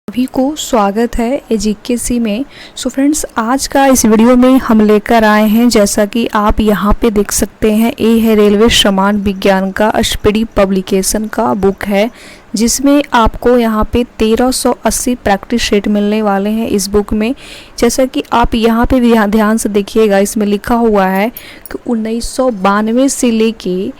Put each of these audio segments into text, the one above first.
सभी को स्वागत है एजीकेसी में। सो फ्रेंड्स, आज का इस वीडियो में हम लेकर आए हैं, जैसा कि आप यहाँ पे देख सकते हैं, ये है रेलवे समान विज्ञान का स्पीडी पब्लिकेशन का बुक है, जिसमें आपको यहाँ पे 1380 प्रैक्टिस सेट मिलने वाले हैं इस बुक में। जैसा कि आप यहाँ पे भी ध्यान से देखिएगा, इसमें लिखा हुआ है कि 1992 से लेके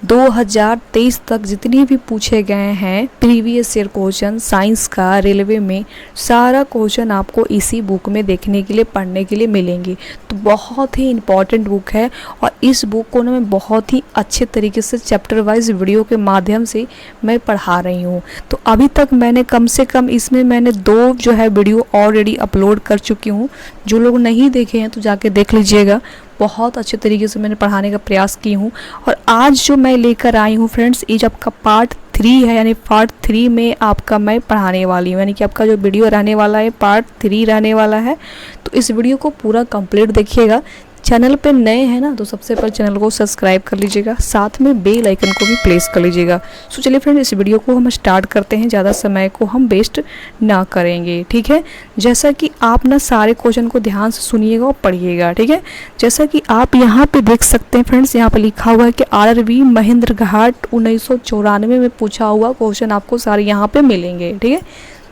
2023 तक जितने भी पूछे गए हैं प्रीवियस ईयर क्वेश्चन साइंस का रेलवे में, सारा क्वेश्चन आपको इसी बुक में देखने के लिए पढ़ने के लिए मिलेंगे। तो बहुत ही इम्पॉर्टेंट बुक है और इस बुक को ना मैं बहुत ही अच्छे तरीके से चैप्टर वाइज वीडियो के माध्यम से मैं पढ़ा रही हूँ। तो अभी तक मैंने कम से कम इसमें मैंने 2 जो है वीडियो ऑलरेडी अपलोड कर चुकी हूँ। जो लोग नहीं देखे हैं तो जाके देख लीजिएगा। बहुत अच्छे तरीके से मैंने पढ़ाने का प्रयास की हूँ। और आज जो मैं लेकर आई हूँ फ्रेंड्स, ये जब आपका पार्ट 3 है, यानी पार्ट 3 में आपका मैं पढ़ाने वाली हूँ, यानी कि आपका जो वीडियो रहने वाला है पार्ट 3 रहने वाला है। तो इस वीडियो को पूरा कंप्लीट देखिएगा। चैनल पे नए हैं ना, तो सबसे पहले चैनल को सब्सक्राइब कर लीजिएगा, साथ में बेल आइकन को भी प्रेस कर लीजिएगा। सो चलिए फ्रेंड, इस वीडियो को हम स्टार्ट करते हैं। ज़्यादा समय को हम वेस्ट ना करेंगे, ठीक है। जैसा कि आप ना सारे क्वेश्चन को ध्यान से सुनिएगा और पढ़िएगा, ठीक है। जैसा कि आप यहाँ पे देख सकते हैं फ्रेंड्स, यहाँ पे लिखा हुआ है कि RRB महेंद्र घाट 1994 में पूछा हुआ क्वेश्चन आपको सारे यहाँ पे मिलेंगे, ठीक है।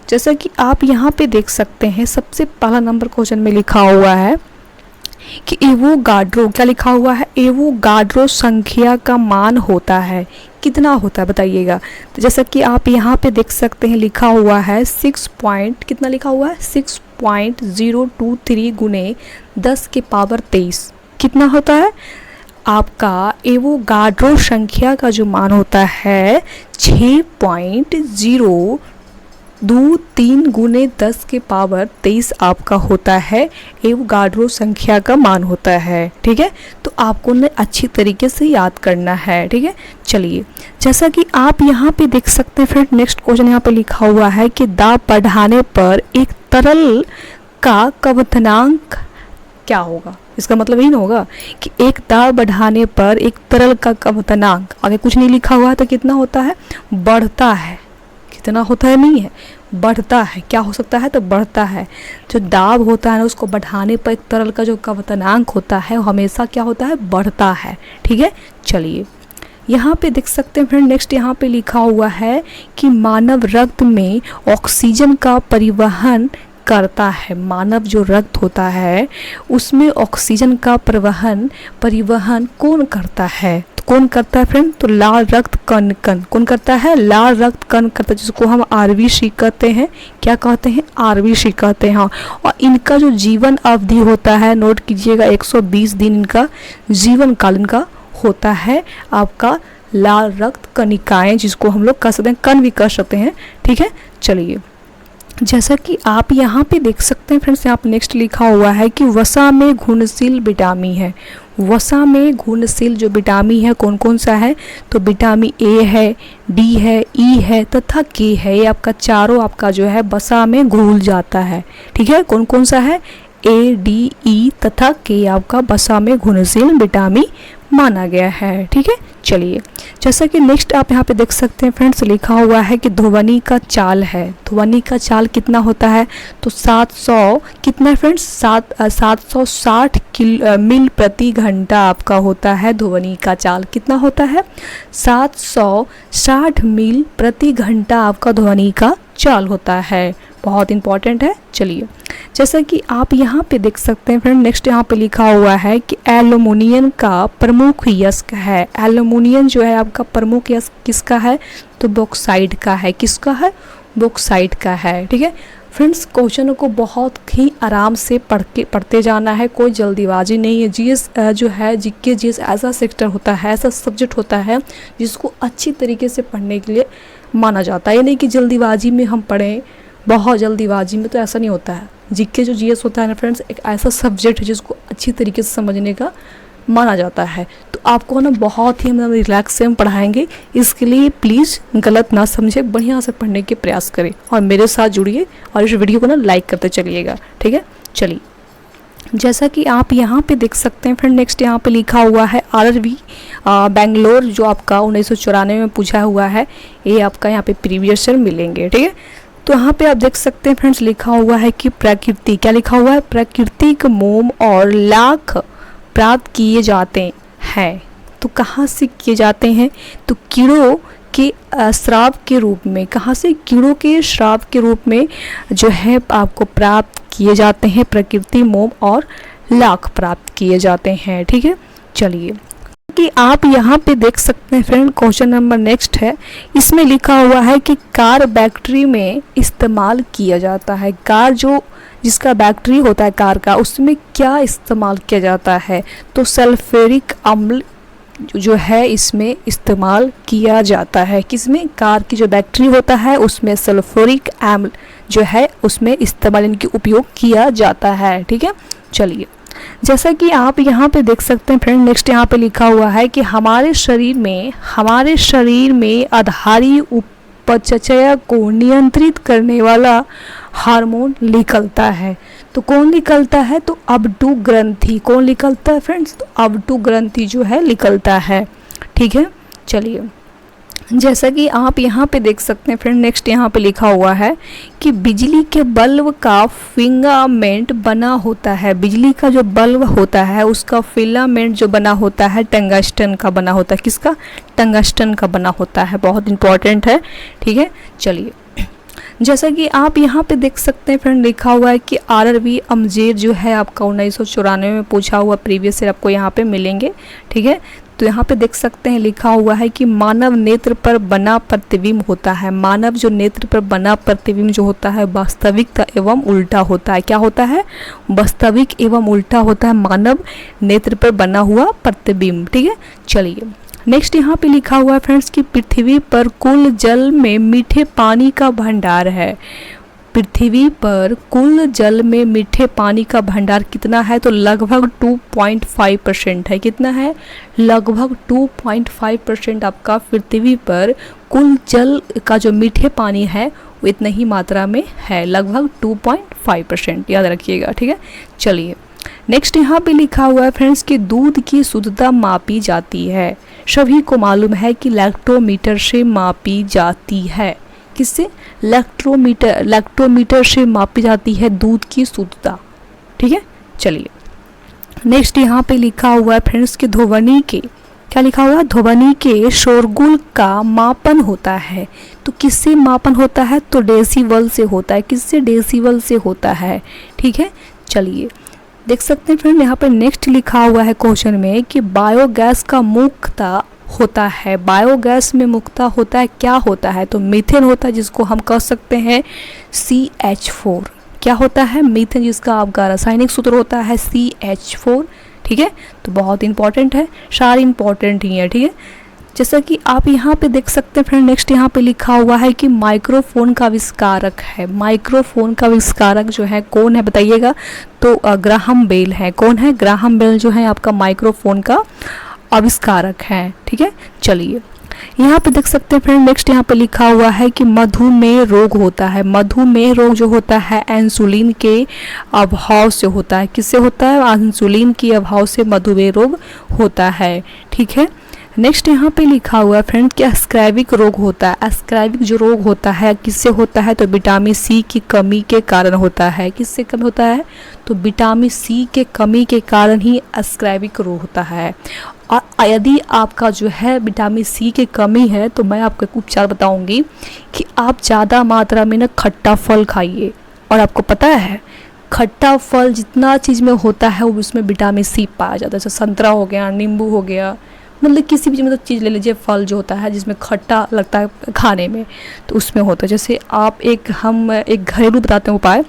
जैसा कि आप यहाँ पे देख सकते हैं, सबसे पहला नंबर क्वेश्चन में लिखा हुआ है कि एवोगाड्रो, क्या लिखा हुआ है, एवोगाड्रो संख्या का मान होता है, कितना होता है बताइएगा। तो जैसा कि आप यहाँ पे देख सकते हैं, लिखा हुआ है कितना लिखा हुआ है 6.023 गुने 10 के पावर 23 कितना होता है। आपका एवोगाड्रो संख्या का जो मान होता है 6.023 गुने 10 के पावर 23 आपका होता है, एवोगाड्रो संख्या का मान होता है, ठीक है। तो आपको ने अच्छी तरीके से याद करना है, ठीक है। चलिए, जैसा कि आप यहाँ पे देख सकते हैं फ्रेंड, नेक्स्ट क्वेश्चन यहाँ पे लिखा हुआ है कि दाब बढ़ाने पर एक तरल का क्वथनांक क्या होगा। इसका मतलब यही ना होगा कि एक दाब बढ़ाने पर एक तरल का क्वथनांक, अगर कुछ नहीं लिखा हुआ है तो कितना होता है, बढ़ता है। कितना होता है नहीं है, बढ़ता है। क्या हो सकता है, तो बढ़ता है। जो दाब होता है ना, उसको बढ़ाने पर एक तरल का जो क्वथनांक होता है वो हमेशा क्या होता है, बढ़ता है, ठीक है। चलिए, यहाँ पे देख सकते हैं फ्रेंड, नेक्स्ट यहाँ पे लिखा हुआ है कि मानव रक्त में ऑक्सीजन का परिवहन करता है। मानव जो रक्त होता है उसमें ऑक्सीजन का परिवहन कौन करता है, तो कौन करता है फ्रेंड, तो लाल रक्त कण कौन करता है, लाल रक्त कण करता है, जिसको हम RBC कहते हैं। क्या कहते हैं, RBC कहते हैं। और इनका जो जीवन अवधि होता है, नोट कीजिएगा, 120 दिन इनका जीवन काल इनका होता है। आपका लाल रक्त कणिकाएं, जिसको हम लोग कह सकते हैं, कण भी कह सकते हैं, ठीक है। चलिए, जैसा कि आप यहाँ पे देख सकते हैं फ्रेंड्स, यहाँ पे नेक्स्ट लिखा हुआ है कि वसा में घुलनशील विटामिन है। वसा में घुलनशील जो विटामिन है कौन कौन सा है, तो विटामिन A है, D है, E है तथा K है। ये आपका चारों आपका जो है वसा में घुल जाता है, ठीक है। कौन कौन सा है, A, D, E तथा K आपका वसा में घुलनशील विटामिन माना गया है, ठीक है। चलिए, जैसा कि नेक्स्ट आप यहाँ पे देख सकते हैं फ्रेंड्स, लिखा हुआ है कि ध्वनि का चाल है। ध्वनि का चाल कितना होता है, तो 700 कितना है फ्रेंड्स, 760 मील प्रति घंटा आपका होता है। ध्वनि का चाल कितना होता है, 760 मील प्रति घंटा आपका ध्वनि का चाल होता है। बहुत इंपॉर्टेंट है। चलिए, जैसा कि आप यहाँ पे देख सकते हैं फ्रेंड, नेक्स्ट यहाँ पे लिखा हुआ है कि एल्युमिनियम का प्रमुख यस्क है। एल्युमिनियम जो है आपका प्रमुख यस्क किसका है, तो बॉक्साइट का है। किसका है, बॉक्साइट का है, ठीक है। फ्रेंड्स, क्वेश्चन को बहुत ही आराम से पढ़ते जाना है, कोई जल्दीबाजी नहीं है। GS जो है, GK GS ऐसा सेक्टर होता है, ऐसा सब्जेक्ट होता है जिसको अच्छी तरीके से पढ़ने के लिए माना जाता है। ये नहीं कि जल्दीबाजी में हम पढ़ें, बहुत जल्दीबाजी में, तो ऐसा नहीं होता है। GK जो GS होता है ना फ्रेंड्स, एक ऐसा सब्जेक्ट है जिसको अच्छी तरीके से समझने का माना जाता है। तो आपको ना बहुत ही हम रिलैक्स से हम पढ़ाएंगे, इसके लिए प्लीज़ गलत ना समझे, बढ़िया से पढ़ने के प्रयास करें और मेरे साथ जुड़िए और इस वीडियो को ना लाइक करते चलिएगा, ठीक है। चलिए, जैसा कि आप यहाँ पे देख सकते हैं फ्रेंड, नेक्स्ट यहाँ पे लिखा हुआ है RRB बेंगलोर, जो आपका 1994 में पूछा हुआ है। ये आपका यहाँ पे प्रीवियस ईयर मिलेंगे, ठीक है। तो यहाँ पे आप देख सकते हैं फ्रेंड्स, लिखा हुआ है कि प्रकृति, क्या लिखा हुआ है, प्राकृतिक मोम और लाख प्राप्त किए जाते हैं। तो कहाँ से किए जाते हैं, तो कीड़ों के श्राप के रूप में, कहाँ से, कीड़ों के श्राप के रूप में जो है आपको प्राप्त किए जाते हैं, प्रकृति मोम और लाख प्राप्त किए जाते हैं। ठीक है, चलिए कि आप यहाँ पे देख सकते हैं फ्रेंड, क्वेश्चन नंबर नेक्स्ट है, इसमें लिखा हुआ है कि कार बैटरी में इस्तेमाल किया जाता है। कार जो जिसका बैटरी होता है कार का, उसमें क्या इस्तेमाल किया जाता है, तो सल्फ्यूरिक अम्ल जो है इसमें इस्तेमाल किया जाता है। किसमें, कार की जो बैटरी होता है उसमें सल्फ्यूरिक अम्ल जो है उसमें इस्तेमाल, इनकी उपयोग किया जाता है। ठीक है, चलिए जैसा कि आप यहाँ पे देख सकते हैं फ्रेंड, नेक्स्ट यहाँ पे लिखा हुआ है कि हमारे शरीर में आधारी उपचय को नियंत्रित करने वाला हार्मोन निकलता है। तो कौन निकलता है, तो अबडू ग्रंथि। कौन निकलता है फ्रेंड्स, तो अबडू ग्रंथि जो है निकलता है। ठीक है, चलिए जैसा कि आप यहाँ पे देख सकते हैं फ्रेंड, नेक्स्ट यहाँ पे लिखा हुआ है कि बिजली के बल्ब का फिलामेंट बना होता है। बिजली का जो बल्ब होता है उसका फिलामेंट जो बना होता है टंगस्टन का बना होता है। किसका, टंगस्टन का बना होता है, बहुत इंपॉर्टेंट है। ठीक है, चलिए जैसा कि आप यहाँ पे देख सकते हैं फ्रेंड, लिखा हुआ है कि आरआरबी अमजेर जो है आपका 1994 में पूछा हुआ प्रीवियस ईयर आपको यहाँ पे मिलेंगे। ठीक है, तो यहाँ पे देख सकते हैं लिखा हुआ है कि मानव नेत्र पर बना प्रतिबिंब होता है। मानव जो नेत्र पर बना प्रतिबिंब जो होता है वास्तविक एवं उल्टा होता है। क्या होता है, वास्तविक एवं उल्टा होता है मानव नेत्र पर बना हुआ प्रतिबिंब। ठीक है, चलिए नेक्स्ट यहाँ पे लिखा हुआ है फ्रेंड्स कि पृथ्वी पर कुल जल में मीठे पानी का भंडार है। पृथ्वी पर कुल जल में मीठे पानी का भंडार कितना है, तो लगभग 2.5% है। कितना है, लगभग 2.5% आपका पृथ्वी पर कुल जल का जो मीठे पानी है वो इतना ही मात्रा में है, लगभग 2.5%, याद रखिएगा। ठीक है, चलिए नेक्स्ट यहाँ पे लिखा हुआ है फ्रेंड्स कि दूध की शुद्धता मापी जाती है। सभी को मालूम है कि लैक्टोमीटर से मापी जाती है। किससे, लैक्टोमीटर से मापी जाती है दूध की शुद्धता। ठीक है, चलिए नेक्स्ट यहाँ पे लिखा हुआ है फ्रेंड्स कि ध्वनि के, क्या लिखा हुआ है, ध्वनि के शोरगुल का मापन होता है। तो किससे मापन होता है, तो डेसिबल से होता है। किससे, डेसिबल से होता है। ठीक है, चलिए देख सकते हैं फ्रेंड, यहाँ पे नेक्स्ट लिखा हुआ है क्वेश्चन में कि बायोगैस का मुख्यता होता है। बायोगैस में मुख्यता होता है, क्या होता है, तो मीथेन होता है, जिसको हम कह सकते हैं CH4। क्या होता है, मीथेन, जिसका आपका रासायनिक सूत्र होता है CH4। ठीक है, तो बहुत इंपॉर्टेंट है, सारे इंपॉर्टेंट ही है। ठीक है, जैसा कि आप यहाँ पे देख सकते हैं फ्रेंड, नेक्स्ट यहाँ पे लिखा हुआ है कि माइक्रोफोन का आविष्कारक है। माइक्रोफोन का आविष्कारक जो है कौन है बताइएगा, तो ग्राहम बेल है। कौन है, ग्राहम बेल जो है आपका माइक्रोफोन का आविष्कारक है। ठीक है, चलिए यहाँ पे देख सकते हैं फ्रेंड, नेक्स्ट यहाँ पे लिखा हुआ है कि मधुमेह रोग होता है। मधुमेह रोग जो होता है इंसुलिन के अभाव से होता है। किससे होता है, इंसुलिन के अभाव से मधुमेह रोग होता है। ठीक है, नेक्स्ट यहाँ पे लिखा हुआ है फ्रेंड कि एस्क्राइबिक रोग होता है। एस्क्राइबिक जो रोग होता है किससे होता है, तो विटामिन सी की कमी के कारण होता है। किससे कमी होता है, तो विटामिन सी के कमी के कारण ही एस्क्राइबिक रोग होता है। और यदि आपका जो है विटामिन सी की कमी है तो मैं आपको एक उपचार बताऊंगी कि आप ज़्यादा मात्रा में ना खट्टा फल खाइए। और आपको पता है खट्टा फल जितना चीज़ में होता है वो उसमें विटामिन सी पाया जाता है। जैसे संतरा हो गया, नींबू हो गया, मतलब किसी भी मतलब चीज़ ले लीजिए, फल जो होता है जिसमें खट्टा लगता है खाने में, तो उसमें होता है। जैसे आप हम एक घरेलू बताते हैं उपाय,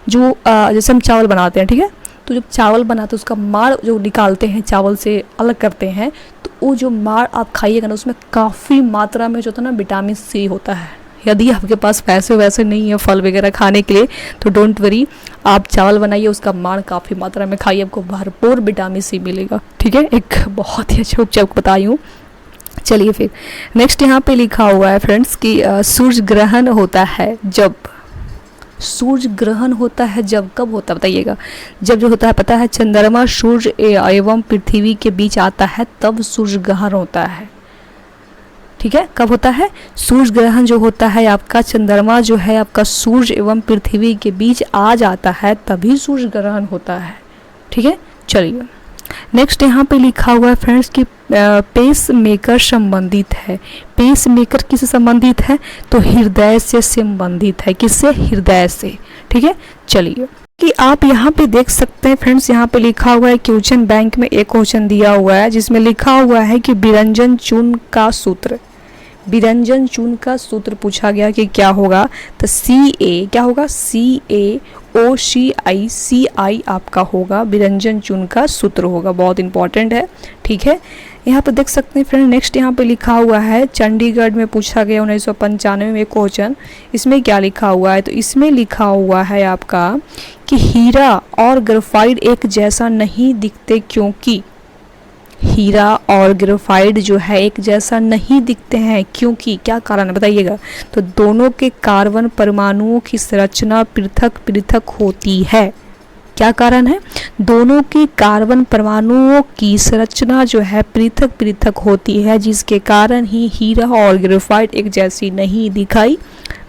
जो जैसे हम चावल बनाते हैं। ठीक है, तो जब चावल बनाते हैं उसका माड़ जो निकालते हैं, चावल से अलग करते हैं, तो वो जो माड़ आप खाइएगा ना उसमें काफ़ी मात्रा में जो होता है ना विटामिन सी होता है। यदि आपके पास पैसे वैसे नहीं है फल वगैरह खाने के लिए तो डोंट वरी, आप चावल बनाइए, उसका माड़ काफ़ी मात्रा में खाइए, आपको भरपूर विटामिन सी मिलेगा। ठीक है, एक बहुत ही अच्छा उपचार आपको बताई हूँ। चलिए फिर नेक्स्ट यहाँ पे लिखा हुआ है फ्रेंड्स कि सूर्य ग्रहण होता है जब, सूर्य ग्रहण होता है जब, कब होता है बताइएगा, जब जो होता है पता है चंद्रमा सूर्य एवं पृथ्वी के बीच आता है तब सूर्य ग्रहण होता है। ठीक है, कब होता है? सूर्य ग्रहण जो होता है आपका, चंद्रमा जो है आपका सूर्य एवं पृथ्वी के बीच आ जाता है, तभी सूर्य ग्रहण होता है। ठीक है, चलिए नेक्स्ट यहाँ पे लिखा हुआ है फ्रेंड्स कि पेस मेकर संबंधित है। पेस मेकर किससे संबंधित है? तो हृदय से संबंधित है। किससे? हृदय से। ठीक है, चलिए कि आप यहाँ पे देख सकते हैं फ्रेंड्स, यहाँ पे लिखा हुआ है क्वेश्चन बैंक में एक क्वेश्चन दिया हुआ है जिसमें लिखा हुआ है कि विरंजन चूर्ण का सूत्र, विरंजन चूर्ण का सूत्र पूछा गया कि क्या होगा? तो CA क्या होगा? CaOCI आपका होगा, विरंजन चूर्ण का सूत्र होगा, बहुत इंपॉर्टेंट है। ठीक है, यहाँ पे देख सकते हैं फ्रेंड। नेक्स्ट यहाँ पे लिखा हुआ है चंडीगढ़ में पूछा गया 1995 में क्वेश्चन, इसमें क्या लिखा हुआ है? तो इसमें लिखा हुआ है आपका कि हीरा और ग्रेफाइट एक जैसा नहीं दिखते क्योंकि, हीरा और ग्रेफाइट जो है एक जैसा नहीं दिखते हैं क्योंकि, क्या कारण है बताइएगा? तो दोनों के कार्बन परमाणुओं की संरचना पृथक पृथक होती है। क्या कारण है? दोनों के कार्बन परमाणुओं की संरचना जो है पृथक पृथक होती है, जिसके कारण ही हीरा और ग्रेफाइट एक जैसी नहीं दिखाई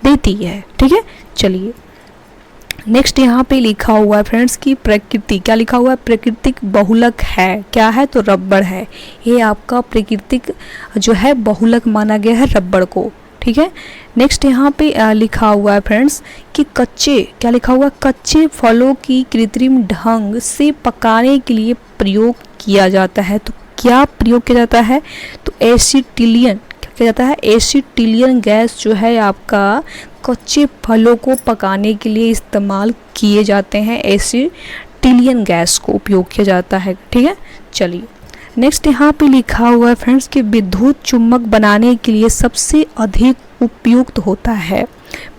देती है। ठीक है, चलिए नेक्स्ट यहाँ पे लिखा हुआ है फ्रेंड्स कि प्रकृति, क्या लिखा हुआ है? प्राकृतिक बहुलक है। क्या है? तो रबड़ है। ये आपका प्राकृतिक जो है बहुलक माना गया है रबड़ को। ठीक है, नेक्स्ट यहाँ पे लिखा हुआ है फ्रेंड्स कि कच्चे, क्या लिखा हुआ? कच्चे फलों की कृत्रिम ढंग से पकाने के लिए प्रयोग किया जाता है। तो क्या प्रयोग किया जाता है? तो एसिटिलियन, क्या किया जाता है? एसिटिलियन गैस जो है आपका कच्चे फलों को पकाने के लिए इस्तेमाल किए जाते हैं, एसिटिलियन गैस को उपयोग किया जाता है। ठीक है, चलिए नेक्स्ट यहाँ पे लिखा हुआ है फ्रेंड्स कि विद्युत चुम्बक बनाने के लिए सबसे अधिक उपयुक्त होता है।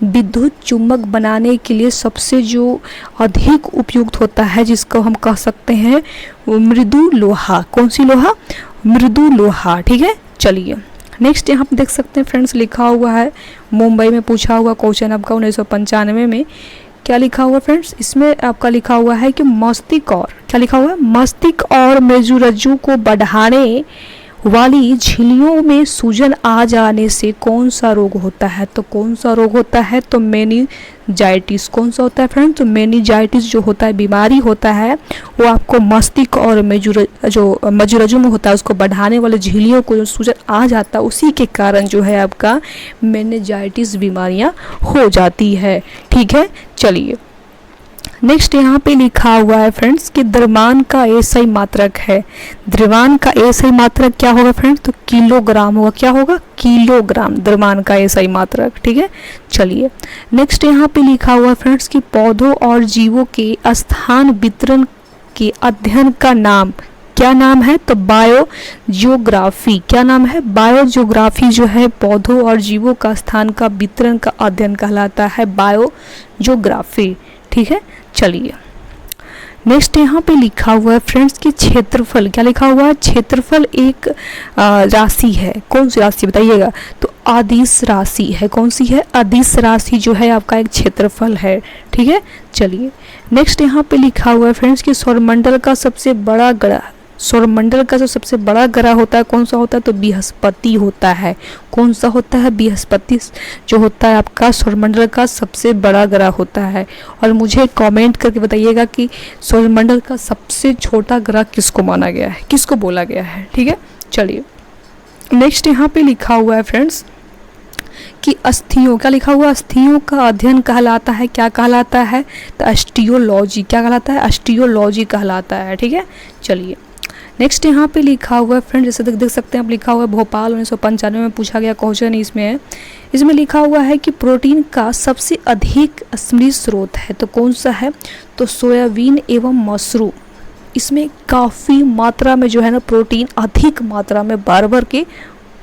विद्युत चुम्बक बनाने के लिए सबसे जो अधिक उपयुक्त होता है, जिसको हम कह सकते हैं मृदु लोहा। कौन सी लोहा? मृदु लोहा। ठीक है, चलिए नेक्स्ट यहाँ पे देख सकते हैं फ्रेंड्स, लिखा हुआ है मुंबई में पूछा हुआ क्वेश्चन आपका 1995 में। क्या लिखा हुआ फ्रेंड्स? इसमें आपका लिखा हुआ है कि मस्तिष्क और, क्या लिखा हुआ है? मस्तिष्क और मेरुरज्जु को बढ़ाने वाली झिल्लियों में सूजन आ जाने से कौन सा रोग होता है? तो कौन सा रोग होता है? तो मेनिंजाइटिस। कौन सा होता है फ्रेंड? तो मेनिंजाइटिस जो होता है, बीमारी होता है, वो आपको मस्तिष्क और मेरुरज्जु में होता है, उसको बढ़ाने वाले झिल्लियों को जो सूजन आ जाता है, उसी के कारण जो है आपका मेनिंजाइटिस बीमारियां हो जाती है। ठीक है, चलिए नेक्स्ट यहाँ पे लिखा हुआ है फ्रेंड्स कि द्रव्यमान का एसआई मात्रक है। द्रव्यमान का एसआई मात्रक क्या होगा फ्रेंड्स? तो किलोग्राम होगा। क्या होगा? किलोग्राम द्रव्यमान का एसआई मात्रक। ठीक है, चलिए नेक्स्ट यहाँ पे लिखा हुआ है फ्रेंड्स कि पौधों और जीवों के स्थान वितरण के अध्ययन का नाम, क्या नाम है? तो बायोजियोग्राफी। क्या नाम है? बायोजियोग्राफी जो है पौधों और जीवों का स्थान का वितरण का अध्ययन कहलाता है बायोजियोग्राफी। ठीक है, चलिए नेक्स्ट यहाँ पे लिखा हुआ है फ्रेंड्स कि क्षेत्रफल, क्या लिखा हुआ है? क्षेत्रफल एक राशि है। कौन सी राशि बताइएगा? तो अदिश राशि है। कौन सी है? अदिश राशि जो है आपका एक क्षेत्रफल है। ठीक है, चलिए नेक्स्ट यहाँ पे लिखा हुआ है फ्रेंड्स कि सौरमंडल का सबसे बड़ा ग्रह, सौरमंडल का जो सबसे बड़ा ग्रह होता है कौन सा होता है? तो बृहस्पति होता है। कौन सा होता है? बृहस्पति जो होता है आपका सौरमंडल का सबसे बड़ा ग्रह होता है। और मुझे कमेंट करके बताइएगा कि सौरमंडल का सबसे छोटा ग्रह किसको माना गया है, किसको बोला गया है। ठीक है, चलिए नेक्स्ट यहाँ पे लिखा हुआ है फ्रेंड्स कि अस्थियों, क्या लिखा हुआ? अस्थियों का अध्ययन कहलाता है, क्या कहलाता है? तो अस्टियोलॉजी। क्या कहलाता है? अस्टियोलॉजी कहलाता है। ठीक है, चलिए नेक्स्ट यहाँ पे लिखा हुआ है फ्रेंड, जैसे देख सकते हैं आप, लिखा हुआ है भोपाल 1995 में पूछा गया क्वेश्चन इसमें लिखा हुआ है कि प्रोटीन का सबसे अधिक समृद्ध स्रोत है, तो कौन सा है? तो सोयाबीन एवं मशरूम। इसमें काफ़ी मात्रा में जो है ना प्रोटीन अधिक मात्रा में बार के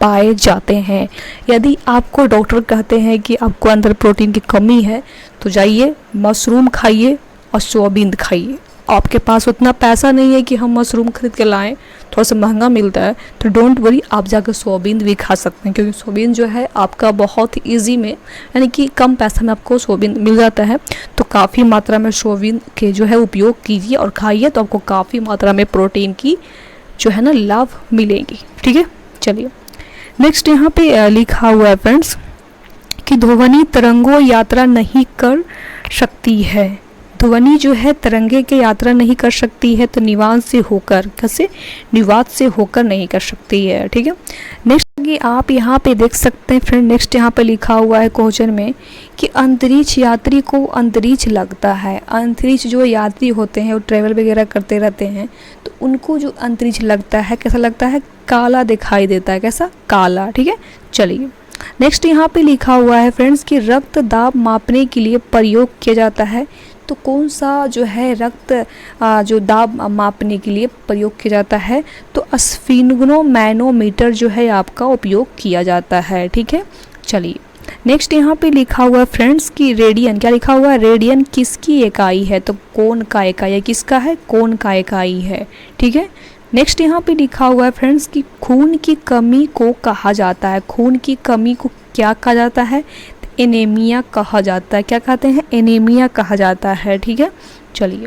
पाए जाते हैं। यदि आपको डॉक्टर कहते हैं कि आपको अंदर प्रोटीन की कमी है, तो जाइए मशरूम खाइए और सोयाबीन खाइए। आपके पास उतना पैसा नहीं है कि हम मशरूम खरीद के लाएं, थोड़ा सा महंगा मिलता है, तो डोंट वरी, आप जाकर सोयाबीन भी खा सकते हैं, क्योंकि सोयाबीन जो है आपका बहुत ही ईजी में, यानी कि कम पैसा में आपको सोयाबीन मिल जाता है। तो काफ़ी मात्रा में सोयाबीन के जो है उपयोग कीजिए और खाइए, तो आपको काफ़ी मात्रा में प्रोटीन की जो है ना लाभ मिलेंगी। ठीक है, चलिए नेक्स्ट यहाँ पे लिखा हुआ है फ्रेंड्स कि ध्वनि तरंगों यात्रा नहीं कर सकती है। ध्वनि जो है तरंगे के यात्रा नहीं कर सकती है, तो निवात से होकर, कैसे, निवात से होकर नहीं कर सकती है। ठीक है, नेक्स्ट कि आप यहाँ पे देख सकते हैं फ्रेंड, नेक्स्ट यहाँ पे लिखा हुआ है क्वेश्चन में कि अंतरिक्ष यात्री को अंतरिक्ष लगता है। अंतरिक्ष जो यात्री होते हैं वो ट्रेवल वगैरह करते रहते हैं, तो उनको जो अंतरिक्ष लगता है कैसा लगता है, काला दिखाई देता है, कैसा, काला। ठीक है, चलिए नेक्स्ट यहाँ पे लिखा हुआ है फ्रेंड्स कि रक्त दाब मापने के लिए प्रयोग किया जाता है। तो कौन सा जो है रक्त जो दाब मापने के लिए प्रयोग किया जाता है, तो स्फिग्नोमैनोमीटर जो है आपका उपयोग किया जाता है। ठीक है, चलिए नेक्स्ट यहाँ पे लिखा हुआ है फ्रेंड्स कि रेडियन, क्या लिखा हुआ है, रेडियन किसकी इकाई है, तो कोण का इकाई है, किसका है, कोण का इकाई है। ठीक है, नेक्स्ट यहाँ पे लिखा हुआ है फ्रेंड्स कि खून की कमी को कहा जाता है। खून की कमी को क्या कहा जाता है, एनीमिया कहा जाता है। क्या कहते हैं, एनीमिया कहा जाता है। ठीक है, चलिए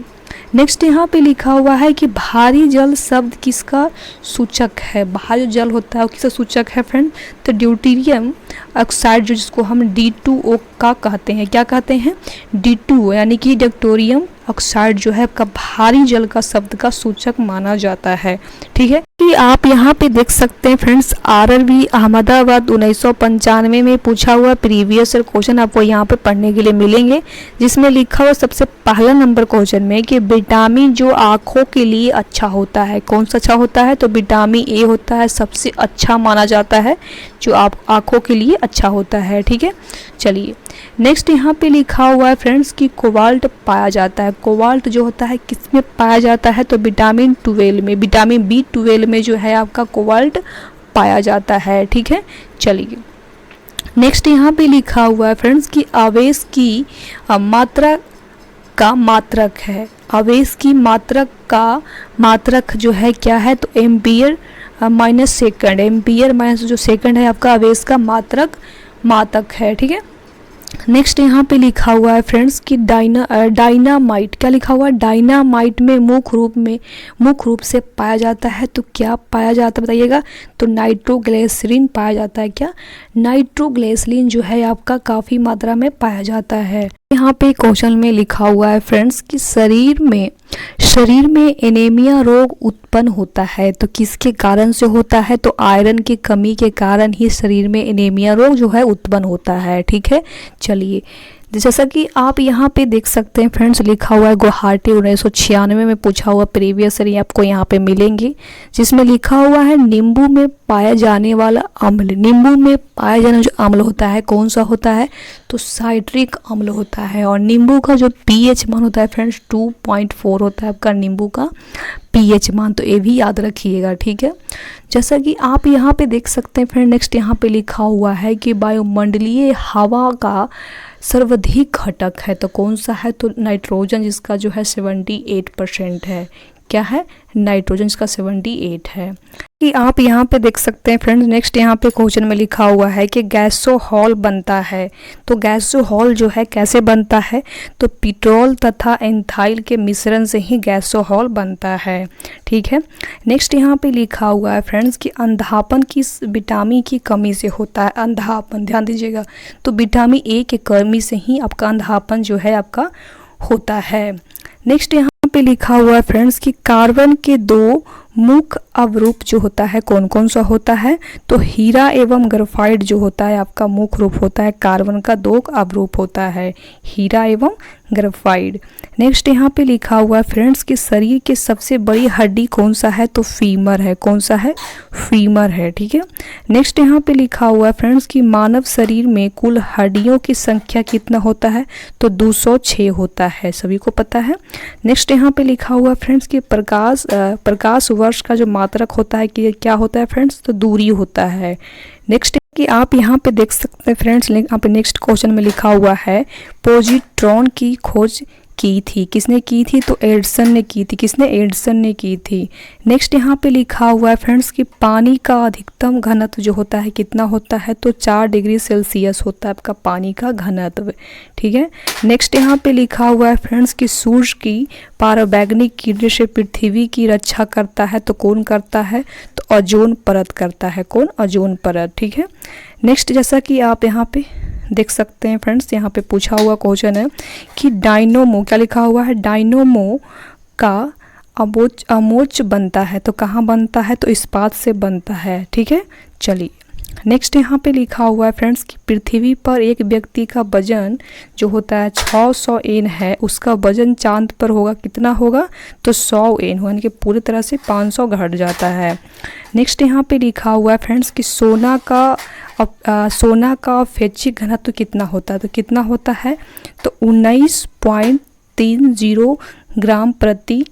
नेक्स्ट यहाँ पे लिखा हुआ है कि भारी जल शब्द किसका सूचक है। भारी जल होता है वो किसका सूचक है फ्रेंड, तो ड्यूटीरियम ऑक्साइड जो जिसको हम D2O का कहते हैं। क्या कहते हैं, D2O, यानी कि ड्यूटेरियम ऑक्साइड जो है आपका भारी जल का शब्द का सूचक माना जाता है। ठीक है, कि आप यहाँ पे देख सकते हैं फ्रेंड्स RRB अहमदाबाद 1995 में पूछा हुआ प्रीवियस क्वेश्चन आपको यहाँ पे पढ़ने के लिए मिलेंगे, जिसमें लिखा हुआ सबसे पहला नंबर क्वेश्चन में कि विटामिन जो आँखों के लिए अच्छा होता है, कौन सा अच्छा होता है, तो विटामिन A होता है, सबसे अच्छा माना जाता है जो आप आँखों के लिए अच्छा होता है। ठीक है, चलिए नेक्स्ट यहाँ पे लिखा हुआ है फ्रेंड्स कि कोबाल्ट पाया जाता है। कोबाल्ट जो होता है किसमें पाया जाता है, तो विटामिन 12 में, विटामिन B12 में जो है आपका कोबाल्ट पाया जाता है। ठीक है, चलिए नेक्स्ट यहाँ पे लिखा हुआ है फ्रेंड्स कि आवेश की मात्रा का मात्रक है। आवेश की मात्रक का मात्रक जो है क्या है, तो ampere minus second, ampere minus जो सेकंड है आपका आवेश का मात्रक है। ठीक है, नेक्स्ट यहाँ पे लिखा हुआ है फ्रेंड्स कि डायनामाइट, क्या लिखा हुआ है, डायनामाइट में मुख्य रूप से पाया जाता है। तो क्या पाया जाता है बताइएगा, तो नाइट्रोग्लिसरीन पाया जाता है। क्या, नाइट्रोग्लिसरीन जो है आपका काफ़ी मात्रा में पाया जाता है। यहाँ पे क्वेश्चन में लिखा हुआ है फ्रेंड्स कि शरीर में एनीमिया रोग उत्पन्न होता है, तो किसके कारण से होता है, तो आयरन की कमी के कारण ही शरीर में एनीमिया रोग जो है उत्पन्न होता है। ठीक है, चलिए जैसा कि आप यहाँ पे देख सकते हैं फ्रेंड्स, लिखा हुआ है गुवाहाटी 1996 में पूछा हुआ प्रीवियस ईयर आपको यहाँ पे मिलेंगे, जिसमें लिखा हुआ है नींबू में पाया जाने वाला अम्ल। नींबू में पाया जाने जो अम्ल होता है कौन सा होता है, तो साइट्रिक अम्ल होता है। और नींबू का जो pH मान होता है फ्रेंड्स 2.4 होता है आपका नींबू का pH मान, तो ये भी याद रखिएगा। ठीक है, जैसा कि आप यहाँ पे देख सकते हैं फ्रेंड, नेक्स्ट यहाँ पे लिखा हुआ है कि वायुमंडलीय हवा का सर्वाधिक घटक है, तो कौन सा है, तो नाइट्रोजन, जिसका जो है 78% है। क्या है, नाइट्रोजन जिसका 78 है। कि आप यहाँ पे देख सकते हैं फ्रेंड्स, नेक्स्ट यहाँ पे क्वेश्चन में लिखा हुआ है कि गैसोहॉल बनता है। तो गैसोहॉल जो है कैसे बनता है, तो पेट्रोल तथा एंथाइल के मिश्रण से ही गैसोहॉल बनता है। ठीक है, नेक्स्ट यहाँ पे लिखा हुआ है फ्रेंड्स कि अंधापन किस विटामिन की कमी से होता है। अंधापन ध्यान दीजिएगा, तो विटामिन A की कमी से ही आपका अंधापन जो है आपका होता है। नेक्स्ट यहाँ पे लिखा हुआ है फ्रेंड्स कि कार्बन के 2 मुख्य अवरूप जो होता है कौन कौन सा होता है, तो हीरा एवं ग्रेफाइट जो होता है आपका मुख्य रूप होता है। कार्बन का 2 अवरूप होता है, हीरा एवं ग्रेफाइट। नेक्स्ट यहाँ पे लिखा हुआ है फ्रेंड्स कि शरीर की सबसे बड़ी हड्डी कौन सा है, तो फीमर है। कौन सा है, फीमर है। ठीक है, नेक्स्ट यहाँ पे लिखा हुआ है फ्रेंड्स कि मानव शरीर में कुल हड्डियों की संख्या कितना होता है, तो 206 होता है, सभी को पता है। नेक्स्ट यहाँ पे लिखा हुआ है फ्रेंड्स कि प्रकाश वर्ष का जो मात्रक होता है कि क्या होता है फ्रेंड्स, तो दूरी होता है। नेक्स्ट कि आप यहाँ पे देख सकते हैं फ्रेंड्स, यहाँ पे नेक्स्ट क्वेश्चन में लिखा हुआ है पॉजिट्रॉन की खोज की थी। किसने की थी? तो एडिसन ने की थी। किसने? एडिसन ने की थी। नेक्स्ट यहाँ पे लिखा हुआ है फ्रेंड्स कि पानी का अधिकतम घनत्व जो होता है कितना होता है? तो 4 डिग्री सेल्सियस होता है आपका पानी का घनत्व। ठीक है। नेक्स्ट यहाँ पे लिखा हुआ है फ्रेंड्स कि सूर्य की पराबैंगनी किरणें से पृथ्वी की रक्षा करता है तो कौन करता है? तो ओजोन परत करता है। कौन? ओजोन परत। ठीक है। नेक्स्ट जैसा कि आप यहाँ पे देख सकते हैं फ्रेंड्स, यहाँ पे पूछा हुआ क्वेश्चन है कि डायनोमो, क्या लिखा हुआ है? डायनोमो का अमोच बनता है तो कहाँ बनता है? तो इस्पात से बनता है। ठीक है। चलिए नेक्स्ट यहाँ पे लिखा हुआ है फ्रेंड्स कि पृथ्वी पर एक व्यक्ति का वजन जो होता है 600 एन है, उसका वजन चांद पर होगा कितना होगा? तो 100 एन होगा, यानी कि पूरी तरह से 500 घट जाता है। नेक्स्ट यहाँ पे लिखा हुआ है फ्रेंड्स कि सोना का फैचिक घनत्व कितना होता है? तो कितना होता है? तो 19.30 ग्राम प्रति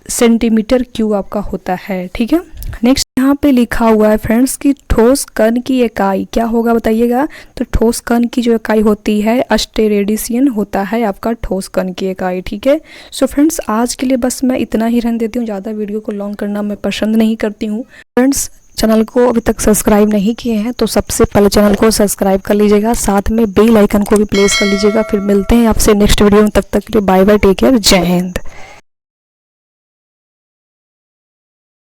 सेंटीमीटर क्यूब आपका होता है। ठीक है। नेक्स्ट यहाँ पे लिखा हुआ है फ्रेंड्स कि ठोस कण की इकाई क्या होगा बताइएगा? तो ठोस कण की जो इकाई होती है अस्टेरेडियन होता है आपका ठोस कण की इकाई। ठीक है। सो फ्रेंड्स आज के लिए बस मैं इतना ही रहने देती हूँ, ज़्यादा वीडियो को लॉन्ग करना मैं पसंद नहीं करती हूँ। फ्रेंड्स चैनल को अभी तक सब्सक्राइब नहीं किए हैं तो सबसे पहले चैनल को सब्सक्राइब कर लीजिएगा, साथ में बेल आइकन को भी प्रेस कर लीजिएगा। फिर मिलते हैं आपसे नेक्स्ट वीडियो में, तब तक के लिए बाय बाय, टेक केयर, जय हिंद।